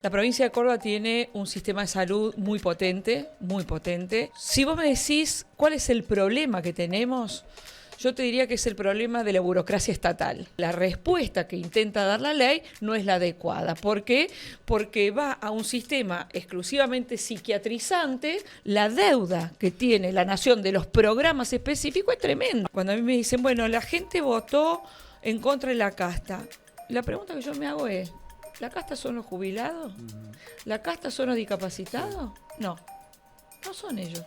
La provincia de Córdoba tiene un sistema de salud muy potente, muy potente. Si vos me decís cuál es el problema que tenemos, yo te diría que es el problema de la burocracia estatal. La respuesta que intenta dar la ley no es la adecuada. ¿Por qué? Porque va a un sistema exclusivamente psiquiatrizante. La deuda que tiene la nación de los programas específicos es tremenda. Cuando a mí me dicen, bueno, la gente votó en contra de la casta, la pregunta que yo me hago es, ¿la casta son los jubilados? ¿La casta son los discapacitados? No, no son ellos.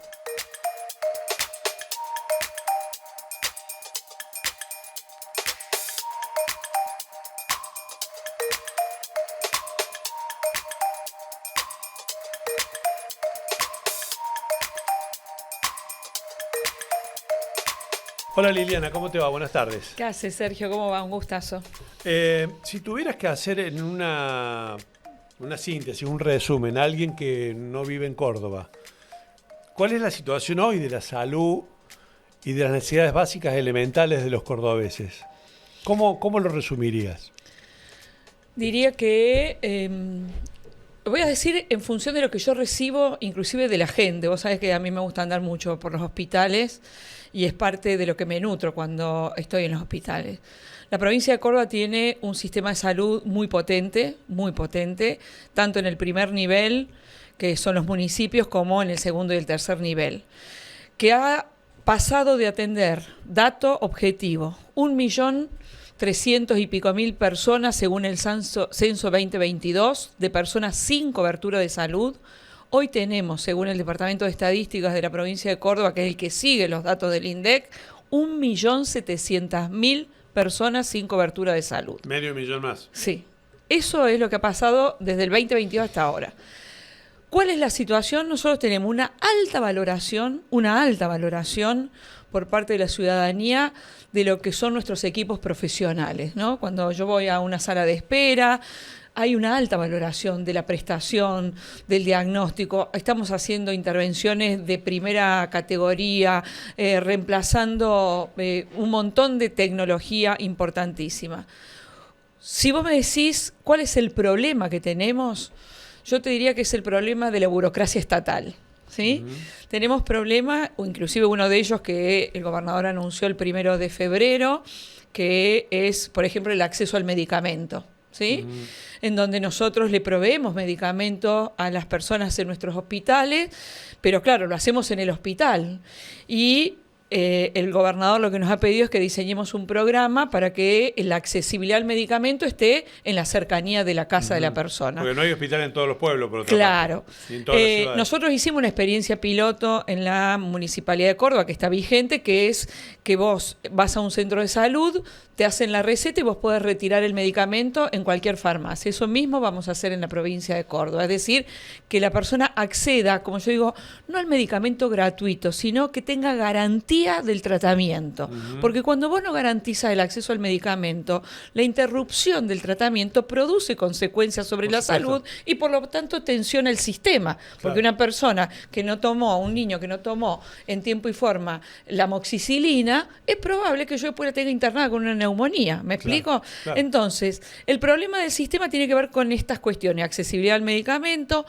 Hola Liliana, ¿cómo te va? Buenas tardes. ¿Qué haces, Sergio? ¿Cómo va? Un gustazo. Si tuvieras que hacer en una síntesis, un resumen, a alguien que no vive en Córdoba, ¿cuál es la situación hoy de la salud y de las necesidades básicas elementales de los cordobeses? ¿Cómo lo resumirías? Diría que, voy a decir en función de lo que yo recibo, inclusive de la gente. Vos sabés que a mí me gusta andar mucho por los hospitales y es parte de lo que me nutro cuando estoy en los hospitales. La provincia de Córdoba tiene un sistema de salud muy potente, tanto en el primer nivel, que son los municipios, como en el segundo y el tercer nivel, que ha pasado de atender, dato objetivo, 1.300.000 y pico personas según el censo 2022, de personas sin cobertura de salud. Hoy tenemos, según el Departamento de Estadísticas de la provincia de Córdoba, que es el que sigue los datos del INDEC, 1.700.000 personas sin cobertura de salud. Medio millón más. Sí, eso es lo que ha pasado desde el 2022 hasta ahora. ¿Cuál es la situación? Nosotros tenemos una alta valoración por parte de la ciudadanía de lo que son nuestros equipos profesionales, ¿no? Cuando yo voy a una sala de espera, hay una alta valoración de la prestación, del diagnóstico. Estamos haciendo intervenciones de primera categoría, reemplazando un montón de tecnología importantísima. Si vos me decís cuál es el problema que tenemos, yo te diría que es el problema de la burocracia estatal. ¿Sí? Tenemos problemas, o inclusive uno de ellos que el gobernador anunció el 1 de febrero, que es, por ejemplo, el acceso al medicamento. ¿Sí? En donde nosotros le proveemos medicamentos a las personas en nuestros hospitales, pero claro, lo hacemos en el hospital. Y el gobernador lo que nos ha pedido es que diseñemos un programa para que la accesibilidad al medicamento esté en la cercanía de la casa de la persona. Porque no hay hospital en todos los pueblos, por otra claro. parte. Ni en todas las ciudades. Nosotros hicimos una experiencia piloto en la Municipalidad de Córdoba, que está vigente, que es que vos vas a un centro de salud, te hacen la receta y vos podés retirar el medicamento en cualquier farmacia. Eso mismo vamos a hacer en la provincia de Córdoba. Es decir, que la persona acceda, como yo digo, no al medicamento gratuito, sino que tenga garantía del tratamiento. Porque cuando vos no garantizas el acceso al medicamento, la interrupción del tratamiento produce consecuencias sobre la salud y por lo tanto tensiona el sistema. Porque una persona que no tomó, un niño que no tomó en tiempo y forma la amoxicilina, es probable que yo después la tenga internada con una neumonía. ¿Me explico? Claro. Entonces, el problema del sistema tiene que ver con estas cuestiones: accesibilidad al medicamento,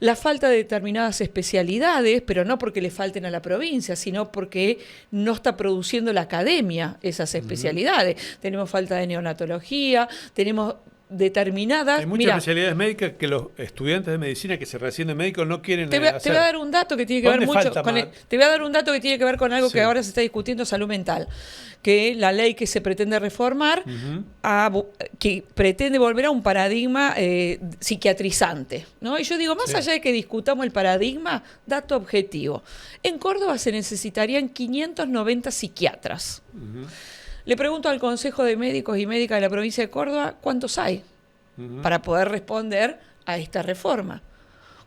la falta de determinadas especialidades, pero no porque le falten a la provincia, sino porque no está produciendo la academia esas especialidades. Tenemos falta de neonatología, tenemos determinadas... Hay muchas especialidades médicas que los estudiantes de medicina que se reciben de médicos no quieren hacer. Te voy a dar un dato que tiene que ver mucho con te voy a dar un dato que tiene que ver con algo que ahora se está discutiendo, salud mental, que la ley que se pretende reformar que pretende volver a un paradigma psiquiatrizante, ¿no? Y yo digo, más allá de que discutamos el paradigma, dato objetivo. En Córdoba se necesitarían 590 psiquiatras. Le pregunto al Consejo de Médicos y Médicas de la provincia de Córdoba cuántos hay para poder responder a esta reforma.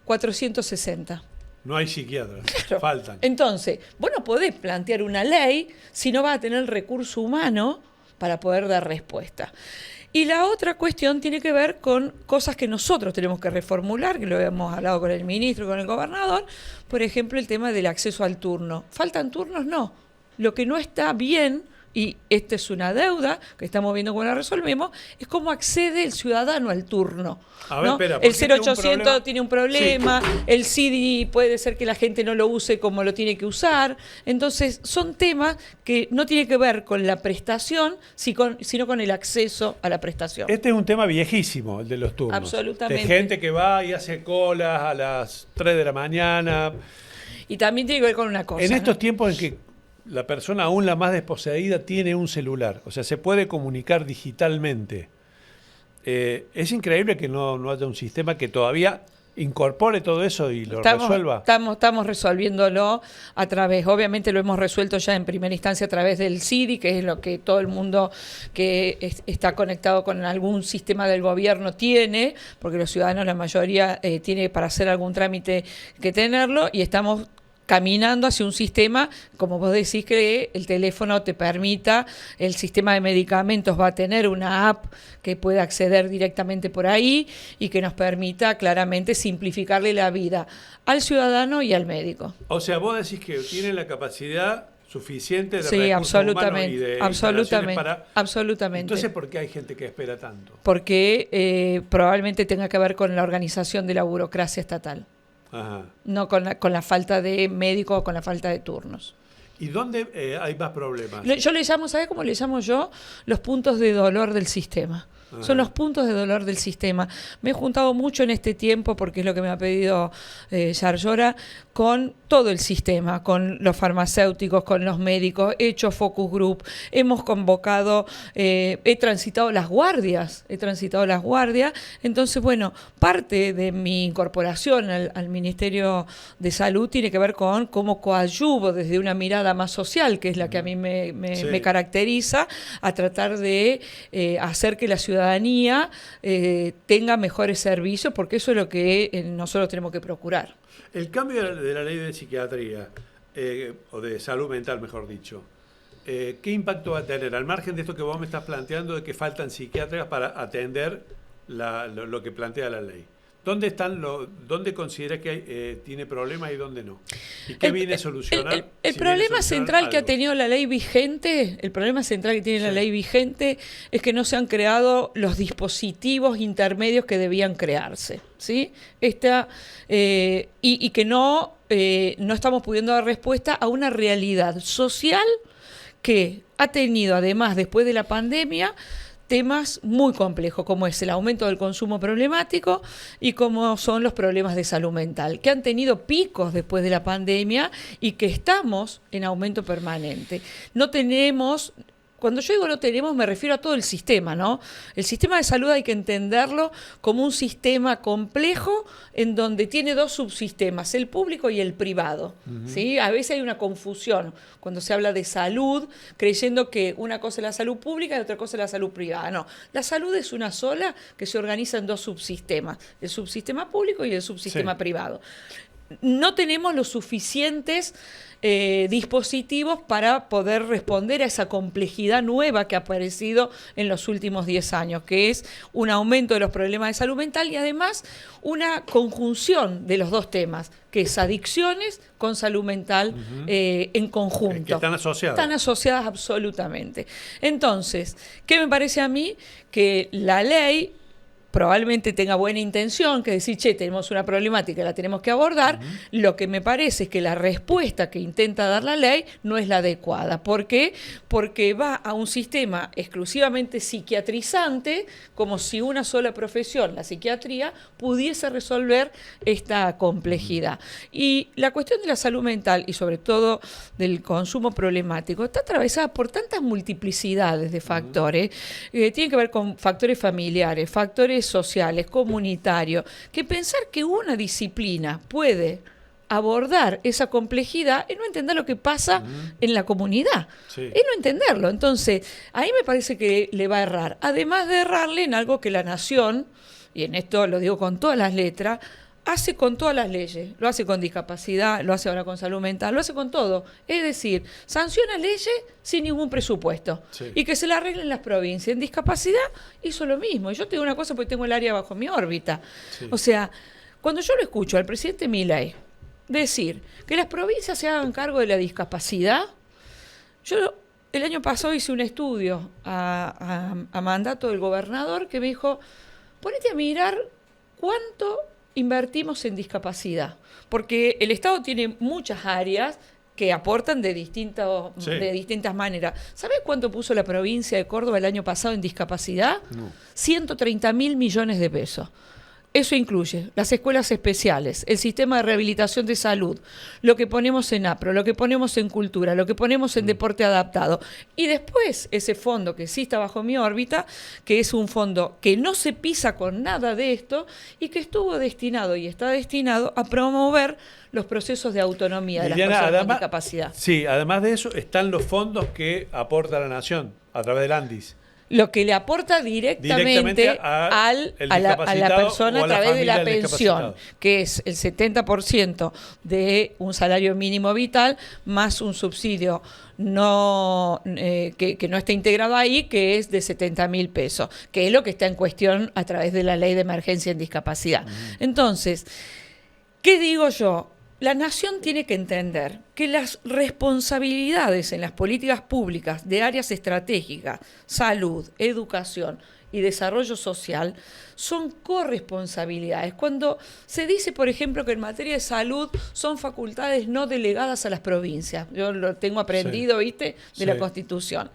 460. No hay psiquiatras, claro. Faltan. Entonces, vos no podés plantear una ley si no vas a tener el recurso humano para poder dar respuesta. Y la otra cuestión tiene que ver con cosas que nosotros tenemos que reformular, que lo hemos hablado con el ministro y con el gobernador. Por ejemplo, el tema del acceso al turno. ¿Faltan turnos? No. Lo que no está bien y esta es una deuda que estamos viendo cómo la resolvemos, es cómo accede el ciudadano al turno. A ver, ¿no? espera, El ¿por qué tiene un 0800 problema? tiene un problema, Sí. el CIDI puede ser que la gente no lo use como lo tiene que usar. Entonces, son temas que no tienen que ver con la prestación, sino con el acceso a la prestación. Este es un tema viejísimo, el de los turnos. Absolutamente. De gente que va y hace colas a las 3 de la mañana. Y también tiene que ver con una cosa. En estos ¿no? tiempos en que la persona, aún la más desposeída, tiene un celular, o sea, se puede comunicar digitalmente. Es increíble que no haya un sistema que todavía incorpore todo eso y lo resuelva. Estamos resolviéndolo a través, obviamente lo hemos resuelto ya en primera instancia a través del CIDI, que es lo que todo el mundo que está conectado con algún sistema del gobierno tiene, porque los ciudadanos, la mayoría, tiene para hacer algún trámite que tenerlo, y estamos caminando hacia un sistema, como vos decís, que el teléfono te permita, el sistema de medicamentos va a tener una app que pueda acceder directamente por ahí y que nos permita claramente simplificarle la vida al ciudadano y al médico. O sea, vos decís que tienen la capacidad suficiente de Sí, recursos absolutamente, humanos y de absolutamente, para... absolutamente. Entonces, ¿por qué hay gente que espera tanto? Porque probablemente tenga que ver con la organización de la burocracia estatal. Ajá. No con la falta de médicos o con la falta de turnos. ¿Y dónde hay más problemas? Yo le llamo, ¿sabes cómo le llamo yo? Los puntos de dolor del sistema. Ajá. Son los puntos de dolor del sistema. Me he juntado mucho en este tiempo, porque es lo que me ha pedido Yarlora, con todo el sistema, con los farmacéuticos, con los médicos, he hecho focus group, hemos convocado, he transitado las guardias, entonces, bueno, parte de mi incorporación al Ministerio de Salud tiene que ver con cómo coadyuvo desde una mirada más social, que es la que a mí me caracteriza, a tratar de hacer que la ciudadanía tenga mejores servicios, porque eso es lo que nosotros tenemos que procurar. El cambio de la ley de psiquiatría, o de salud mental, mejor dicho, ¿qué impacto va a tener? Al margen de esto que vos me estás planteando, de que faltan psiquiatras para atender lo que plantea la ley. ¿Dónde considera que tiene problemas y dónde no? ¿Y qué viene a solucionar? El problema central que ha tenido la ley vigente, el problema central que tiene la ley vigente es que no se han creado los dispositivos intermedios que debían crearse, ¿sí? Y que no estamos pudiendo dar respuesta a una realidad social que ha tenido, además, después de la pandemia, temas muy complejos, como es el aumento del consumo problemático y como son los problemas de salud mental, que han tenido picos después de la pandemia y que estamos en aumento permanente. No tenemos... Cuando yo digo no tenemos, me refiero a todo el sistema, ¿no? El sistema de salud hay que entenderlo como un sistema complejo en donde tiene dos subsistemas, el público y el privado, ¿sí? A veces hay una confusión cuando se habla de salud, creyendo que una cosa es la salud pública y otra cosa es la salud privada. No, la salud es una sola que se organiza en dos subsistemas, el subsistema público y el subsistema privado. No tenemos los suficientes dispositivos para poder responder a esa complejidad nueva que ha aparecido en los últimos 10 años, que es un aumento de los problemas de salud mental y además una conjunción de los dos temas, que es adicciones con salud mental en conjunto. Que están asociadas. Están asociadas absolutamente. Entonces, ¿qué me parece a mí? Que la ley probablemente tenga buena intención, que decir, tenemos una problemática, la tenemos que abordar. Lo que me parece es que la respuesta que intenta dar la ley no es la adecuada. ¿Por qué? Porque va a un sistema exclusivamente psiquiatrizante, como si una sola profesión, la psiquiatría, pudiese resolver esta complejidad. Y la cuestión de la salud mental y sobre todo del consumo problemático está atravesada por tantas multiplicidades de factores. Tiene que ver con factores familiares, factores sociales, comunitarios, que pensar que una disciplina puede abordar esa complejidad es no entender lo que pasa en la comunidad, es no entenderlo. Entonces, ahí me parece que le va a errar, además de errarle en algo que la nación, y en esto lo digo con todas las letras, hace con todas las leyes, lo hace con discapacidad, lo hace ahora con salud mental, lo hace con todo. Es decir, sanciona leyes sin ningún presupuesto y que se la arreglen las provincias. En discapacidad hizo lo mismo. Y yo te digo una cosa porque tengo el área bajo mi órbita. O sea, cuando yo lo escucho al presidente Milei decir que las provincias se hagan cargo de la discapacidad, yo el año pasado hice un estudio a mandato del gobernador que me dijo, ponete a mirar cuánto invertimos en discapacidad, porque el Estado tiene muchas áreas que aportan de distintas maneras. ¿Sabés cuánto puso la provincia de Córdoba el año pasado en discapacidad? No. 130.000 millones de pesos. Eso incluye las escuelas especiales, el sistema de rehabilitación de salud, lo que ponemos en APRO, lo que ponemos en cultura, lo que ponemos en deporte adaptado. Y después ese fondo que sí está bajo mi órbita, que es un fondo que no se pisa con nada de esto y que estuvo destinado y está destinado a promover los procesos de autonomía de las personas con discapacidad. Sí, además de eso están los fondos que aporta la Nación a través del ANDIS. Lo que le aporta directamente a la persona a través de la pensión, que es el 70% de un salario mínimo vital, más un subsidio que no está integrado ahí, que es de 70.000 pesos, que es lo que está en cuestión a través de la ley de emergencia en discapacidad. Entonces, ¿qué digo yo? La Nación tiene que entender que las responsabilidades en las políticas públicas de áreas estratégicas, salud, educación y desarrollo social, son corresponsabilidades. Cuando se dice, por ejemplo, que en materia de salud son facultades no delegadas a las provincias, yo lo tengo aprendido, ¿viste?, de la Constitución.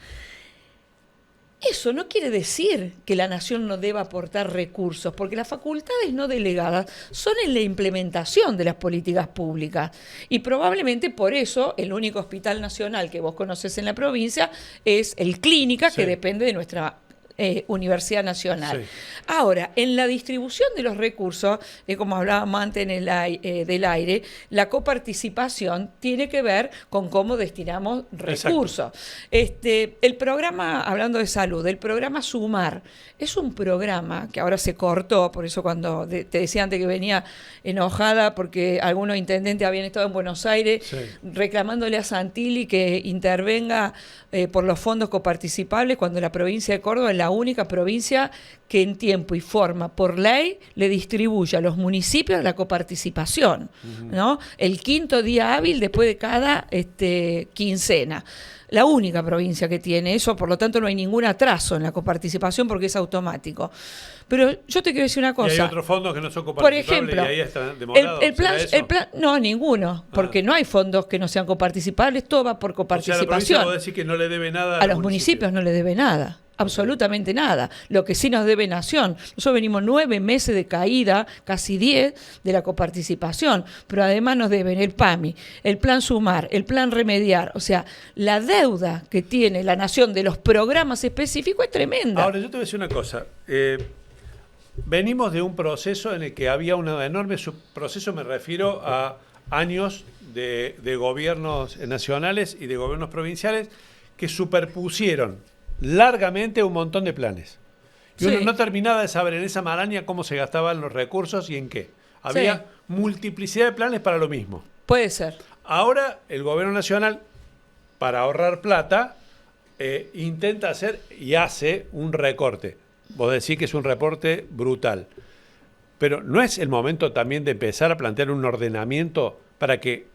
Eso no quiere decir que la Nación no deba aportar recursos, porque las facultades no delegadas son en la implementación de las políticas públicas. Y probablemente por eso el único hospital nacional que vos conocés en la provincia es el Clínica, que depende de nuestra Universidad Nacional. Sí. Ahora, en la distribución de los recursos, como hablábamos antes en del aire, la coparticipación tiene que ver con cómo destinamos recursos. El programa, hablando de salud, el programa Sumar, es un programa que ahora se cortó, por eso cuando te decía antes que venía enojada porque algunos intendentes habían estado en Buenos Aires reclamándole a Santilli que intervenga por los fondos coparticipables, cuando la provincia de Córdoba es la única provincia que en tiempo y forma, por ley, le distribuye a los municipios la coparticipación, ¿no? El 5.º día hábil después de cada quincena. La única provincia que tiene eso, por lo tanto no hay ningún atraso en la coparticipación porque es automático. Pero yo te quiero decir una cosa. Y hay otros fondos que no son coparticipables, por ejemplo, y ahí están demorados. El plan, no, ninguno, porque no hay fondos que no sean coparticipables, todo va por coparticipación. O sea, la provincia puede decir que no le debe nada a los municipios no le debe nada. Absolutamente nada. Lo que sí nos debe Nación. Nosotros venimos 9 meses de caída, casi 10, de la coparticipación, pero además nos deben el PAMI, el Plan Sumar, el Plan Remediar. O sea, la deuda que tiene la Nación de los programas específicos es tremenda. Ahora, yo te voy a decir una cosa. Venimos de un proceso en el que había un enorme proceso, me refiero a años de gobiernos nacionales y de gobiernos provinciales que superpusieron largamente un montón de planes. Y uno no terminaba de saber en esa maraña cómo se gastaban los recursos y en qué. Había multiplicidad de planes para lo mismo. Puede ser. Ahora el gobierno nacional, para ahorrar plata, intenta hacer y hace un recorte. Vos decís que es un recorte brutal. Pero ¿no es el momento también de empezar a plantear un ordenamiento para que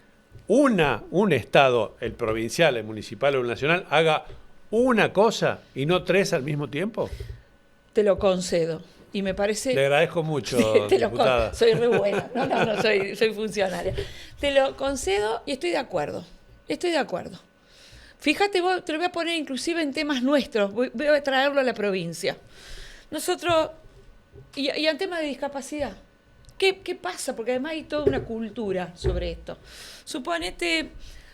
un Estado, el provincial, el municipal o el nacional, haga una cosa y no 3 al mismo tiempo? Te lo concedo. Y me parece... Le agradezco mucho, diputada. Soy re buena. No, soy funcionaria. Te lo concedo y estoy de acuerdo. Fíjate vos, te lo voy a poner inclusive en temas nuestros. Voy a traerlo a la provincia. Nosotros, y en tema de discapacidad, ¿qué pasa? Porque además hay toda una cultura sobre esto. Suponete...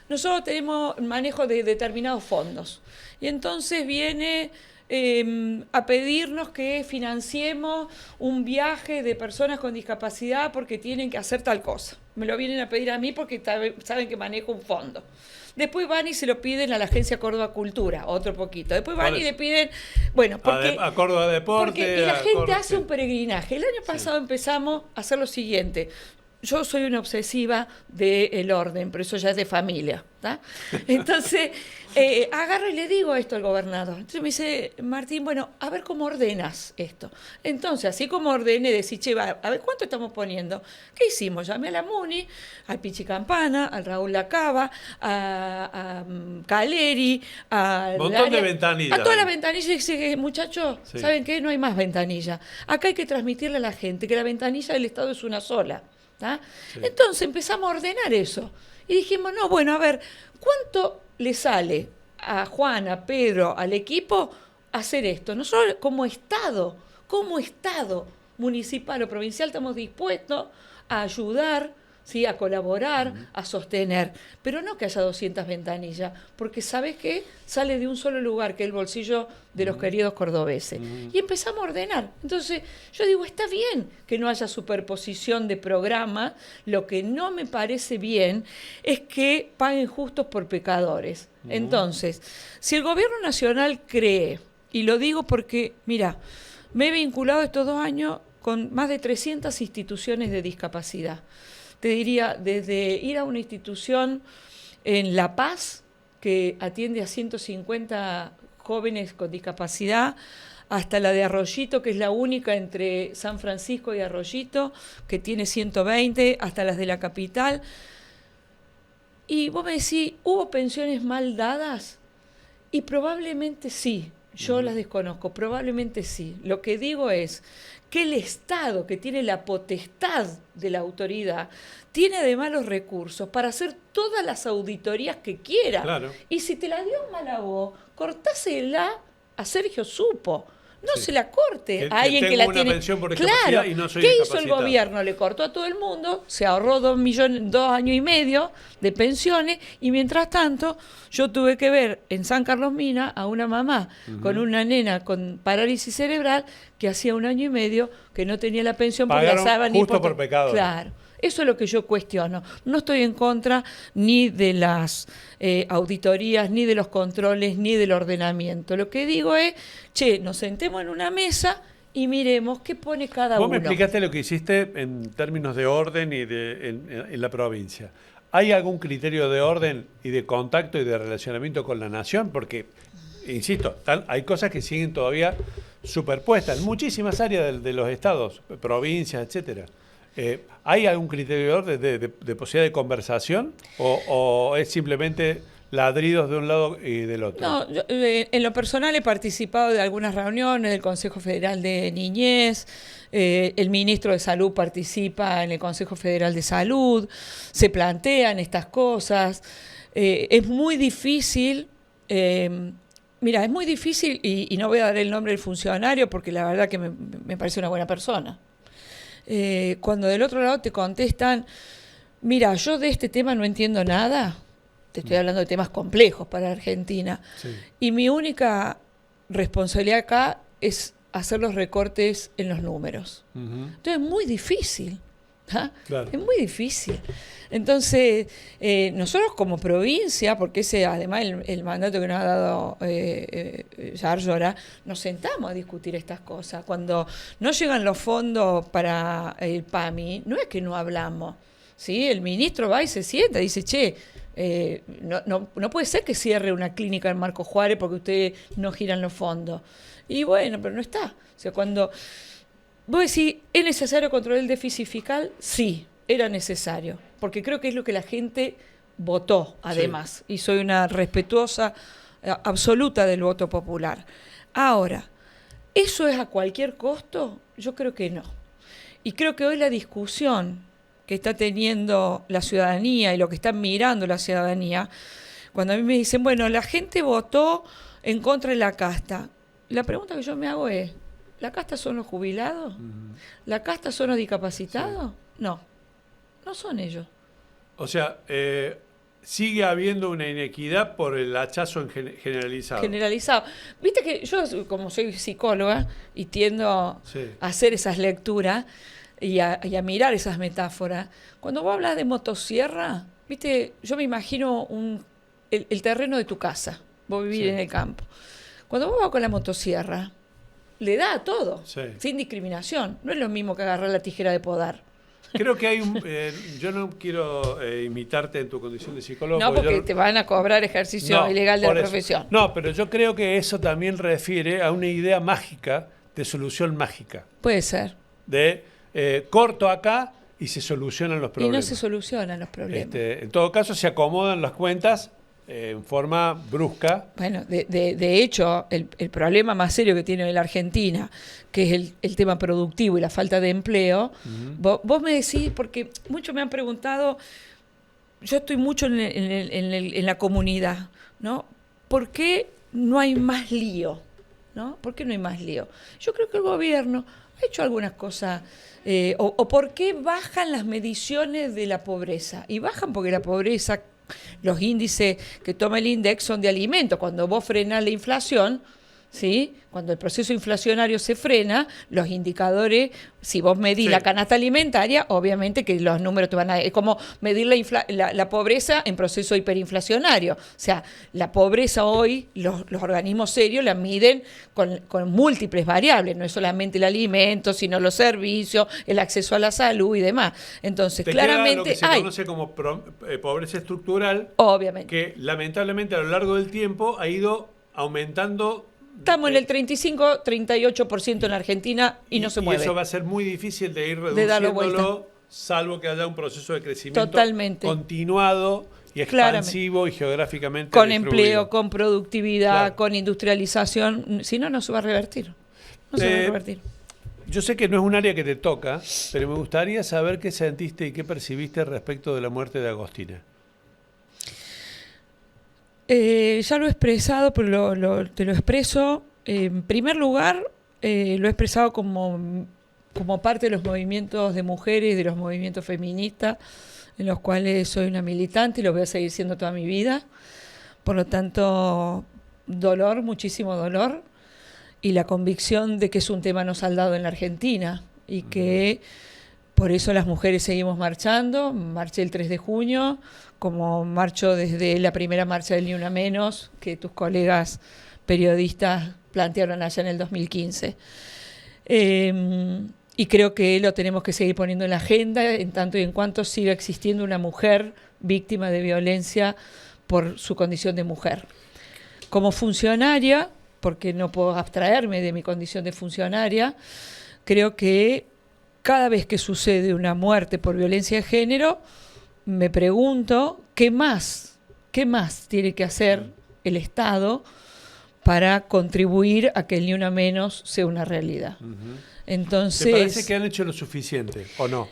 Nosotros tenemos manejo de determinados fondos y entonces viene a pedirnos que financiemos un viaje de personas con discapacidad porque tienen que hacer tal cosa. Me lo vienen a pedir a mí porque saben que manejo un fondo. Después van y se lo piden a la Agencia Córdoba Cultura, otro poquito. Después van y le piden, bueno, porque a Córdoba Deporte. Porque la gente hace un peregrinaje. El año pasado empezamos a hacer lo siguiente. Yo soy una obsesiva del orden, pero eso ya es de familia. ¿tá? Entonces, agarro y le digo esto al gobernador. Entonces me dice, Martín, bueno, a ver cómo ordenas esto. Entonces, así como ordené, decir, che, a ver cuánto estamos poniendo. ¿Qué hicimos? Llamé a la Muni, al Pichi Campana, al Raúl Lacaba, a Caleri, Un montón de ventanillas. a todas las ventanillas. Y dice, muchachos, Sí. ¿saben qué? No hay más ventanilla. Acá hay que transmitirle a la gente que la ventanilla del Estado es una sola. ¿Tá? Sí. Entonces empezamos a ordenar eso. Y dijimos, no, bueno, a ver, ¿cuánto le sale a Juan, a Pedro, al equipo hacer esto? Nosotros como Estado municipal o provincial estamos dispuestos a ayudar, ¿sí? A colaborar, a sostener, pero no que haya 200 ventanillas, porque ¿sabes qué? Sale de un solo lugar, que es el bolsillo de los queridos cordobeses. Y empezamos a ordenar. Entonces, yo digo, está bien que no haya superposición de programas, lo que no me parece bien es que paguen justos por pecadores. Entonces, si el gobierno nacional cree, y lo digo porque, mira, me he vinculado estos 2 años con más de 300 instituciones de discapacidad. Te diría, desde ir a una institución en La Paz, que atiende a 150 jóvenes con discapacidad, hasta la de Arroyito, que es la única entre San Francisco y Arroyito, que tiene 120, hasta las de la capital. Y vos me decís, ¿hubo pensiones mal dadas? Y probablemente sí, yo las desconozco, probablemente sí. Lo que digo es que el Estado, que tiene la potestad de la autoridad, tiene además los recursos para hacer todas las auditorías que quiera. Claro. Y si te la dio mal a vos, cortásela a Sergio Supo. No Sí. se la corte Que a alguien que tengo la una tiene. pensión por discapacidad Claro. y no soy ¿Qué hizo el discapacitado? gobierno? Le cortó a todo el mundo, se ahorró 2 años y medio de pensiones, y mientras tanto yo tuve que ver en San Carlos Mina a una mamá con una nena con parálisis cerebral que hacía 1 año y medio que no tenía la pensión porque la Pagaron saben ni justo por pecado. Claro. Eso es lo que yo cuestiono. No estoy en contra ni de las auditorías, ni de los controles, ni del ordenamiento. Lo que digo es, che, nos sentemos en una mesa y miremos qué pone cada Vos uno. me explicaste lo que hiciste en términos de orden y en la provincia. ¿Hay algún criterio de orden y de contacto y de relacionamiento con la nación? Porque, insisto, hay cosas que siguen todavía superpuestas en muchísimas áreas de los estados, provincias, etcétera. ¿Hay algún criterio de orden de posibilidad de conversación o es simplemente ladridos de un lado y del otro? No, yo, en lo personal he participado de algunas reuniones del Consejo Federal de Niñez, el ministro de Salud participa en el Consejo Federal de Salud, se plantean estas cosas. Es muy difícil, mira, es muy difícil, y no voy a dar el nombre del funcionario porque la verdad que me parece una buena persona. Cuando del otro lado te contestan, mira, yo de este tema no entiendo nada, te estoy hablando de temas complejos para Argentina, Sí. y mi única responsabilidad acá es hacer los recortes en los números. Ujú. Entonces es muy difícil. ¿Ah? Claro. Es muy difícil. Entonces, nosotros como provincia, porque ese además el mandato que nos ha dado Yarlora, nos sentamos a discutir estas cosas. Cuando no llegan los fondos para el PAMI, no es que no hablamos, ¿sí? El ministro va y se sienta y dice, che, no puede ser que cierre una clínica en Marco Juárez porque ustedes no giran los fondos. Y bueno, pero no está. O sea, cuando vos decís, ¿es necesario controlar el déficit fiscal? Sí, era necesario, porque creo que es lo que la gente votó, además, y soy una respetuosa absoluta del voto popular. Ahora, ¿eso es a cualquier costo? Yo creo que no. Y creo que hoy la discusión que está teniendo la ciudadanía y lo que está mirando la ciudadanía, cuando a mí me dicen, bueno, la gente votó en contra de la casta, la pregunta que yo me hago es, ¿la casta son los jubilados? ¿La casta son los discapacitados? Sí. No son ellos. O sea, sigue habiendo una inequidad por el hachazo generalizado. Generalizado. Viste que yo, como soy psicóloga y tiendo a hacer esas lecturas y a mirar esas metáforas, cuando vos hablas de motosierra, viste, yo me imagino el terreno de tu casa, vos vivís en el campo. Cuando vos vas con la motosierra, le da a todo, sin discriminación. No es lo mismo que agarrar la tijera de podar. Creo que hay un... yo no quiero imitarte en tu condición de psicólogo. No, porque te van a cobrar ejercicio ilegal de la profesión. No, pero yo creo que eso también refiere a una idea mágica de solución mágica. Puede ser. De corto acá y se solucionan los problemas. Y no se solucionan los problemas. En todo caso, se acomodan las cuentas en forma brusca. Bueno, de hecho, el problema más serio que tiene la Argentina, que es el tema productivo y la falta de empleo, vos me decís, porque muchos me han preguntado, yo estoy mucho en la comunidad, ¿no? ¿Por qué no hay más lío? ¿No? ¿Por qué no hay más lío? Yo creo que el gobierno ha hecho algunas cosas, o por qué bajan las mediciones de la pobreza. Y bajan porque la pobreza, los índices que toma el INDEC son de alimentos. Cuando vos frenás la inflación, ¿sí? Cuando el proceso inflacionario se frena, los indicadores, si vos medís la canasta alimentaria, obviamente que los números te van a... Es como medir la pobreza en proceso hiperinflacionario. O sea, la pobreza hoy, los organismos serios la miden con múltiples variables, no es solamente el alimento, sino los servicios, el acceso a la salud y demás. Entonces, claramente lo que se conoce como pobreza estructural, obviamente, que lamentablemente a lo largo del tiempo ha ido aumentando. Estamos en el 35-38% en Argentina y no se mueve. Y eso va a ser muy difícil de ir reduciéndolo, salvo que haya un proceso de crecimiento continuado y expansivo y geográficamente con distribuido. Empleo, con productividad, con industrialización. Si no, no se va a revertir. No se va a revertir. Yo sé que no es un área que te toca, pero me gustaría saber qué sentiste y qué percibiste respecto de la muerte de Agostina. Ya lo he expresado, pero te lo expreso. En primer lugar, lo he expresado como parte de los movimientos de mujeres, de los movimientos feministas, en los cuales soy una militante y lo voy a seguir siendo toda mi vida. Por lo tanto, dolor, muchísimo dolor, y la convicción de que es un tema no saldado en la Argentina y que por eso las mujeres seguimos marchando. Marché el 3 de junio, como marcho desde la primera marcha del Ni Una Menos, que tus colegas periodistas plantearon allá en el 2015. Y creo que lo tenemos que seguir poniendo en la agenda, en tanto y en cuanto siga existiendo una mujer víctima de violencia por su condición de mujer. Como funcionaria, porque no puedo abstraerme de mi condición de funcionaria, creo que cada vez que sucede una muerte por violencia de género, me pregunto qué más tiene que hacer el Estado para contribuir a que el Ni Una Menos sea una realidad. Entonces, ¿te parece que han hecho lo suficiente o no?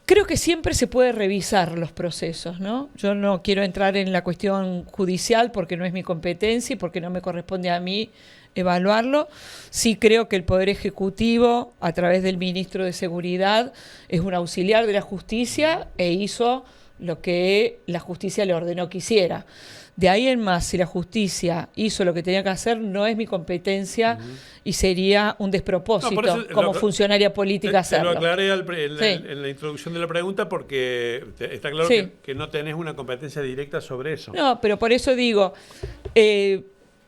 Creo que siempre se puede revisar los procesos, ¿no? Yo no quiero entrar en la cuestión judicial porque no es mi competencia y porque no me corresponde a mí evaluarlo. Sí creo que el Poder Ejecutivo, a través del Ministro de Seguridad, es un auxiliar de la justicia e hizo lo que la justicia le ordenó que hiciera. De ahí en más, si la justicia hizo lo que tenía que hacer, no es mi competencia y sería un despropósito como funcionaria política hacerlo. Te lo aclaré en la introducción de la pregunta porque está claro que no tenés una competencia directa sobre eso. No, pero por eso digo,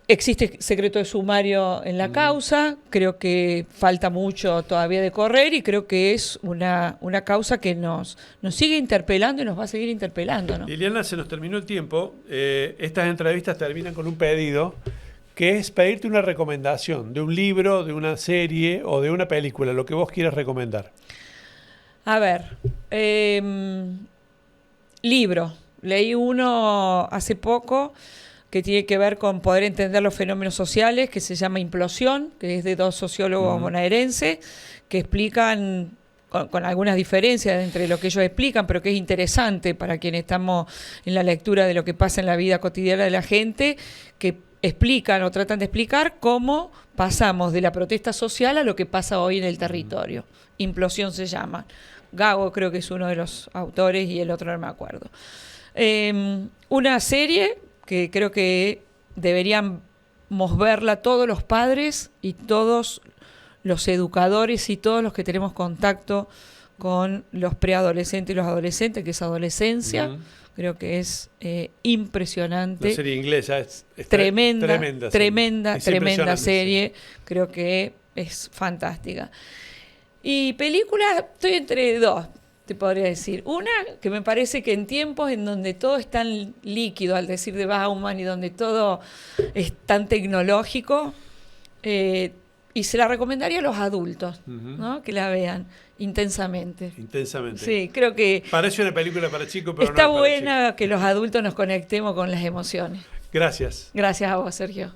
existe secreto de sumario en la causa, creo que falta mucho todavía de correr y creo que es una causa que nos sigue interpelando y nos va a seguir interpelando, ¿no? Liliana, se nos terminó el tiempo. Estas entrevistas terminan con un pedido, que es pedirte una recomendación de un libro, de una serie o de una película, lo que vos quieras recomendar. A ver, libro. Leí uno hace poco que tiene que ver con poder entender los fenómenos sociales, que se llama Implosión, que es de dos sociólogos bonaerenses, que explican, con algunas diferencias entre lo que ellos explican, pero que es interesante para quienes estamos en la lectura de lo que pasa en la vida cotidiana de la gente, que explican o tratan de explicar cómo pasamos de la protesta social a lo que pasa hoy en el territorio. Implosión se llama. Gago creo que es uno de los autores y el otro no me acuerdo. Una serie que creo que deberíamos verla todos los padres y todos los educadores y todos los que tenemos contacto con los preadolescentes y los adolescentes, que es adolescencia. Creo que es impresionante. La serie inglesa es tremenda serie. Creo que es fantástica. Y películas, estoy entre dos, te podría decir. Una, que me parece que en tiempos en donde todo es tan líquido, al decir de Bauman, y donde todo es tan tecnológico, y se la recomendaría a los adultos, ¿no? Que la vean intensamente. Intensamente. Sí, creo que Parece una película para chicos, pero está no es para buena que los adultos nos conectemos con las emociones. chicos. Gracias. Gracias a vos, Sergio.